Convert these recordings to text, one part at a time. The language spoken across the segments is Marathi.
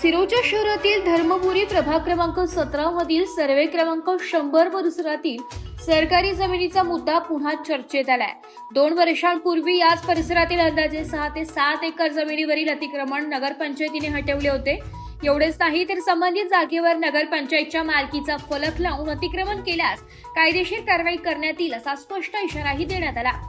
सिरोंचा शहरातील धर्मपुरी प्रभाग क्रमांक 17 मधील सर्वे क्रमांक 100 परिसरातील सरकारी जमिनीचा मुद्दा पुन्हा चर्चेत आलाय। 2 वर्षांपूर्वी याच परिसरातील अंदाजे 6 ते 7 एकर जमिनीवरील अतिक्रमण नगरपंचायतीने हटवले होते। एवढेच नाही तर संबंधित जागेवर नगरपंचायतच्या मालकीचा फलक लावून अतिक्रमण केल्यास कायदेशीर कारवाई करण्यात येईल असा स्पष्ट इशाराही देण्यात आला।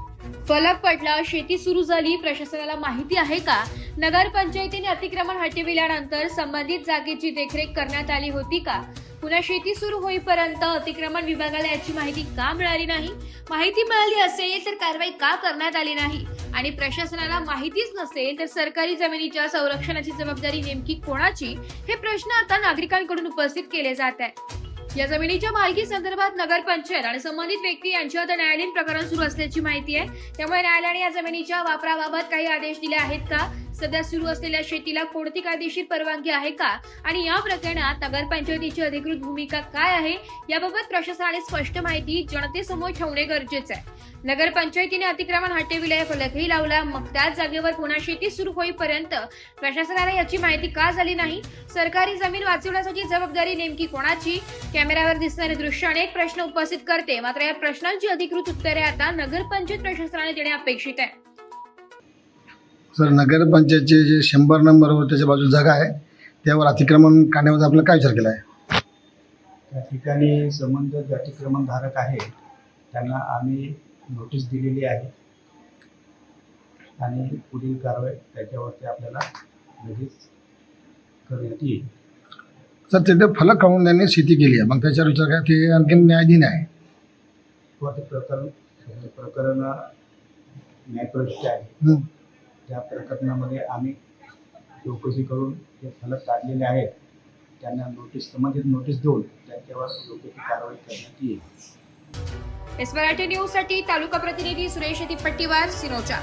फलक पडला, शेती सुरू झाली, प्रशासनाला माहिती आहे का? नगरपंचायतीने अतिक्रमण हटविल्यानंतर संबंधित जागेची देखरेख करण्यात आली होती का? पुन्हा शेती सुरू होईपर्यंत अतिक्रमण विभागाला याची माहिती का मिळाली नाही? माहिती मिळाली असेल तर कारवाई का करण्यात आली नाही? आणि प्रशासनाला माहितीच नसेल तर सरकारी जमिनीच्या संरक्षणाची जबाबदारी नेमकी कोणाची? हे प्रश्न आता नागरिकांकडून उपस्थित केले जात आहे। या जमिनीच्या मालकी संदर्भात नगरपंचायत आणि संबंधित व्यक्ती यांच्यात न्यायालयीन प्रकरण सुरू असल्याची माहिती आहे। त्यामुळे न्यायालयाने या जमिनीच्या वापराबाबत काही आदेश दिले आहेत का? सध्या सुरू असलेल्या शेतीला कोणती कायदेशीर परवानगी आहे का? आणि या प्रकरणात नगरपंचायतीची अधिकृत भूमिका काय आहे याबाबत प्रशासनाने स्पष्ट माहिती जनतेसमोर ठेवणे गरजेचे आहे। नगरपंचायतीने अतिक्रमण हटविले, फलकही लावला, मग त्याच जागेवर पुन्हा शेती सुरू होईपर्यंत प्रशासनाला याची माहिती का झाली नाही? सरकारी जमीन वाचवण्यासाठी जबाबदारी नेमकी कोणाची? कॅमेऱ्यावर दिसणारे दृश्य अनेक प्रश्न उपस्थित करते, मात्र या प्रश्नांची अधिकृत उत्तरे आता नगरपंचायत प्रशासनाने देणे अपेक्षित आहे। सर, नगरपंचायतचे जे 100 नंबरवर त्याच्या बाजूला जागा आहे त्यावर अतिक्रमण काढण्यामध्ये आपल्याला काय विचार केला आहे? त्या ठिकाणी संबंधित अतिक्रमणधारक आहे त्यांना आम्ही नोटीस दिलेली आहे आणि पुढील कारवाई त्याच्यावरती आपल्याला लगेच करण्यात येईल। सर, तिथे फलक काढून त्यांनी शेती केली आहे, मग त्याच्यावर विचार काय ते आणखी न्यायाधीन आहे? ते प्रकरण न्यायप्रविष्ट आहे। त्या प्रकरणामध्ये आम्ही चौकशी करून जे फलक काढलेले आहेत त्यांना संबंधित नोटीस देऊन त्यांच्यावर योग्य ती कारवाई करण्यात येईल। एस मराठी न्यूज साठी तालुका प्रतिनिधी सुरेश तिप्पट्टीवार, सिरोंचा।